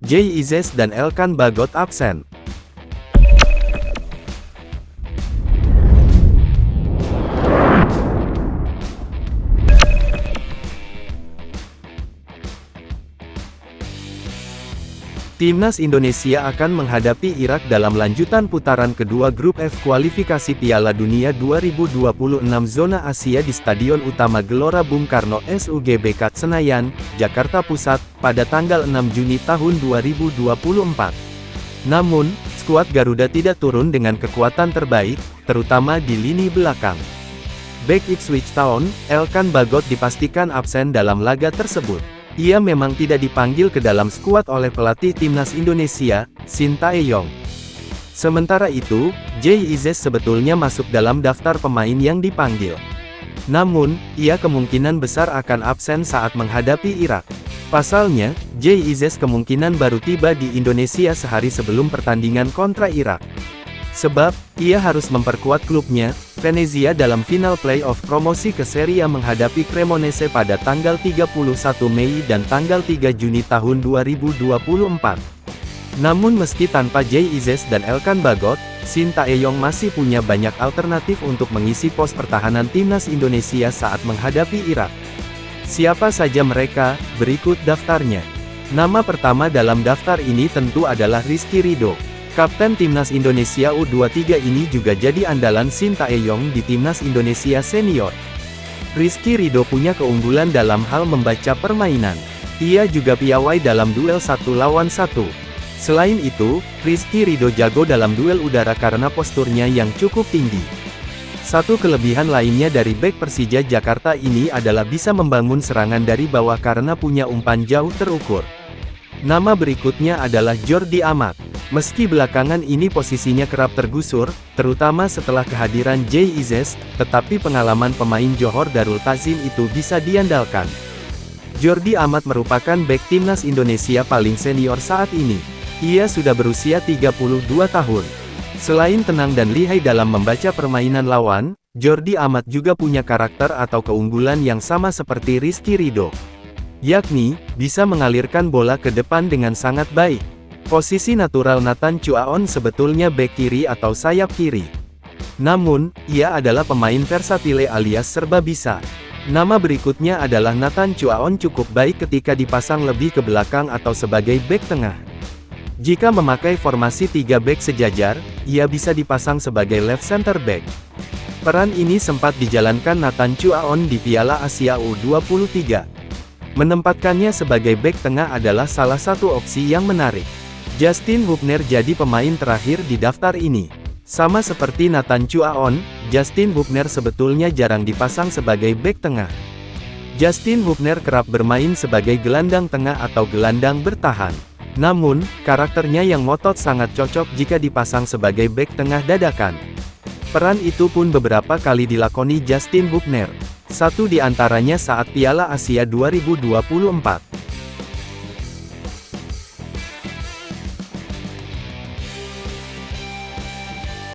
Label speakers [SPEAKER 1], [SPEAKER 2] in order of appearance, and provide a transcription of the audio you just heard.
[SPEAKER 1] Jay Izzes dan Elkan Bagot absen. Timnas Indonesia akan menghadapi Irak dalam lanjutan putaran kedua grup F kualifikasi Piala Dunia 2026 zona Asia di Stadion Utama Gelora Bung Karno SUGBK Senayan, Jakarta Pusat, pada tanggal 6 Juni tahun 2024. Namun, skuad Garuda tidak turun dengan kekuatan terbaik, terutama di lini belakang. Bek Ipswich Town, Elkan Bagot dipastikan absen dalam laga tersebut. Ia memang tidak dipanggil ke dalam skuad oleh pelatih Timnas Indonesia, Shin Tae-yong. Sementara itu, Jay Izzes sebetulnya masuk dalam daftar pemain yang dipanggil. Namun, ia kemungkinan besar akan absen saat menghadapi Irak. Pasalnya, Jay Izzes kemungkinan baru tiba di Indonesia sehari sebelum pertandingan kontra Irak. Sebab, ia harus memperkuat klubnya, Venezia dalam final playoff promosi ke Serie A menghadapi Cremonese pada tanggal 31 Mei dan tanggal 3 Juni tahun 2024. Namun meski tanpa Jay Izzes dan Elkan Bagot, Shin Tae-yong masih punya banyak alternatif untuk mengisi pos pertahanan Timnas Indonesia saat menghadapi Irak. Siapa saja mereka? Berikut daftarnya. Nama pertama dalam daftar ini tentu adalah Rizky Ridho. Kapten Timnas Indonesia U23 ini juga jadi andalan Shin Tae-yong di Timnas Indonesia Senior. Rizky Ridho punya keunggulan dalam hal membaca permainan. Ia juga piawai dalam duel 1 lawan 1. Selain itu, Rizky Ridho jago dalam duel udara karena posturnya yang cukup tinggi. Satu kelebihan lainnya dari bek Persija Jakarta ini adalah bisa membangun serangan dari bawah karena punya umpan jauh terukur. Nama berikutnya adalah Jordi Amat. Meski belakangan ini posisinya kerap tergusur, terutama setelah kehadiran Jay Izzes, tetapi pengalaman pemain Johor Darul Ta'zim itu bisa diandalkan. Jordi Amat merupakan bek Timnas Indonesia paling senior saat ini. Ia sudah berusia 32 tahun. Selain tenang dan lihai dalam membaca permainan lawan, Jordi Amat juga punya karakter atau keunggulan yang sama seperti Rizky Ridho. Yakni, bisa mengalirkan bola ke depan dengan sangat baik. Posisi natural Nathan Chuaon sebetulnya bek kiri atau sayap kiri. Namun, ia adalah pemain versatile alias serba bisa. Nama berikutnya adalah Nathan Chuaon cukup baik ketika dipasang lebih ke belakang atau sebagai bek tengah. Jika memakai formasi 3 bek sejajar, ia bisa dipasang sebagai left center back. Peran ini sempat dijalankan Nathan Chuaon di Piala Asia U23. Menempatkannya sebagai bek tengah adalah salah satu opsi yang menarik. Justin Hubner jadi pemain terakhir di daftar ini. Sama seperti Nathan Chuaon, Justin Hubner sebetulnya jarang dipasang sebagai bek tengah. Justin Hubner kerap bermain sebagai gelandang tengah atau gelandang bertahan. Namun, karakternya yang ngotot sangat cocok jika dipasang sebagai bek tengah dadakan. Peran itu pun beberapa kali dilakoni Justin Hubner. Satu di antaranya saat Piala Asia 2024.